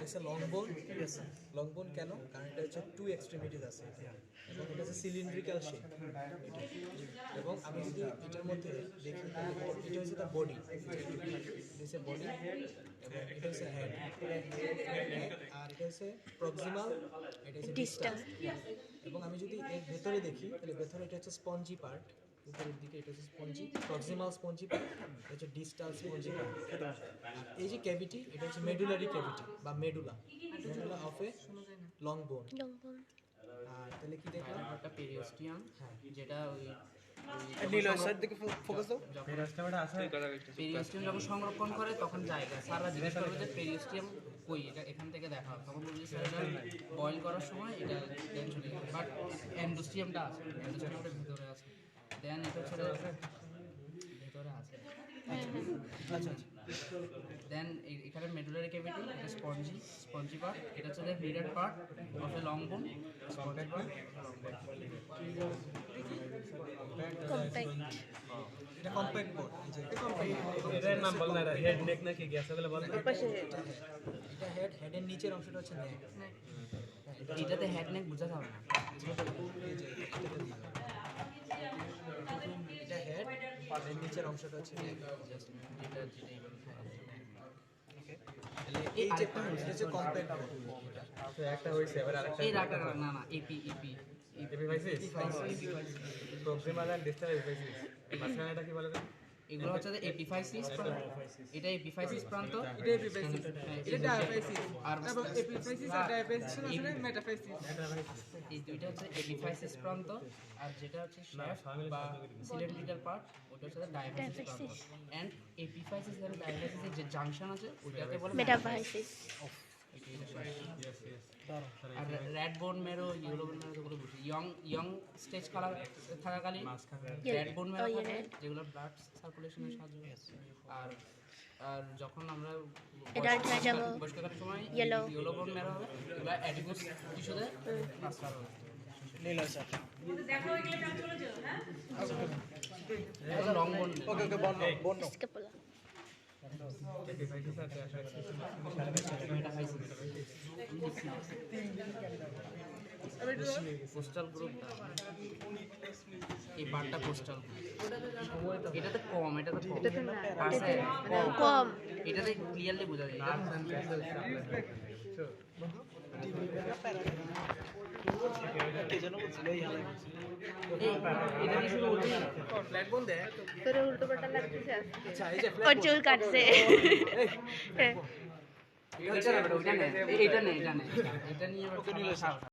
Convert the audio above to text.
এটা লং বোন। লং বোন কেন? কারণ এটা হচ্ছে টু এক্সট্রিমিটিস আছে এবং এটা হচ্ছে সিলিন্ড্রিক্যাল শেপ এবং আমি যদি এটার মধ্যে দেখি এটা হচ্ছে তার বডি, হচ্ছে বডি এবং এটা হচ্ছে হেড, আর এটা হচ্ছে প্রক্সিমাল, এটা হচ্ছে ডিস্টাল। এবং আমি যদি এর ভেতরে দেখি তাহলে ভেতরে এটা হচ্ছে স্পঞ্জি পার্ট, উপরের দিকে এটা হচ্ছে স্পঞ্জি, প্রক্সিমাল স্পঞ্জি পার্ট, এটা হচ্ছে ডিস্টাল স্পঞ্জি পার্ট। এই যে ক্যাভিটি এটা হচ্ছে মেডুলারি ক্যাভিটি বা medulla, medulla of a long বোন। আর তাহলে কি দেখলাম? একটা পেরিওস্টিয়াম, যেটা ওই পেরিওস্টিয়াম যখন সংরক্ষণ করে তখন জায়গা সারা জিজ্ঞেস করবে যে পেরিওস্টিয়াম কই, এটা এখান থেকে দেখা হয়, তখন বলছি স্যার এটা বয়েল করার সময় এটা দেন চলে যাবে, বাট এন্ডোস্টিয়ামটা আছে, এন্ডোস্টিয়ামটা ভিতরে আছে, দেন এটা হচ্ছে ভিতরে আছে। আচ্ছা আচ্ছা। দেন এখানে মেডুলারি ক্যাভিটি, এটা স্পঞ্জি পার্ট, এটা হচ্ছে middle part of a long বোন, স্পঞ্জি পার্ট, এটা কম্প্যাক্ট বোন। এটার নাম বল না, এটা হেড নেক নাকি গ্যাস ওগুলো বল। এটা হেড, হেডের নিচের অংশটা হচ্ছে নেক। এটাতে হেড নেক বোঝা যাবে না। এটা হেড, এর নিচের অংশটা হচ্ছে নেক। এই যে এটা হচ্ছে কম্প্যাক্ট বোন। তো একটা হইছে, এবার আরেকটা এই রাখা না epi epiphysis, proximal end distal epiphysis. মাঝখানে এটা কি বলে? এগুলো হচ্ছে এপিফাইসিস, এটা এপিফাইসিস প্রান্ত, এটা এপিফাইসিস, এটা ডায়াফাইসিস, আর এবং এপিফাইসিস আর ডায়াফাইসিস আছে মেটাফাইসিস। এই দুইটা হচ্ছে এপিফাইসিস প্রান্ত, আর যেটা হচ্ছে শ্যাফট বা সিলিন্ড্রিক্যাল পার্ট ওটা হচ্ছে ডায়াফাইসিস প্রান্ত। এন্ড এপিফাইসিস আর ডায়াফাইসিসের যে জাংশন আছে ওটাকে বলে মেটাফাইসিস। আর রেড বোন মেরো, ইয়েলো বোন মেরো যেগুলো বুঝি ইয়ং স্টেজ কালার থাকাকালীন রেড বোন মেরো থাকে, যেগুলো ব্লাড সার্কুলেশনের সাহায্য। আর আর যখন আমরা বয়স্ককালের সময় ইয়েলো বোন মেরো হবে, এবার অ্যাডিপোস টিস্যুতে ট্রান্সফার হবে। লং বোন, ওকে ওকে, বোন বোন। এপিফাইসিস আর কোস্টাল গ্রুপ, এই পার্টটা কোস্টাল, এটাতে কম, এটাতে কম, এটাতে ক্লিয়ারলি বোঝা যায়। এটা কি শুধু ব্ল্যাক বোন দেখ, তোর উল্টো পাল্টা লাগতেছে আজকে। আচ্ছা এই যে ওর চুল কাটছে। এটা নেই, এটা নিয়ে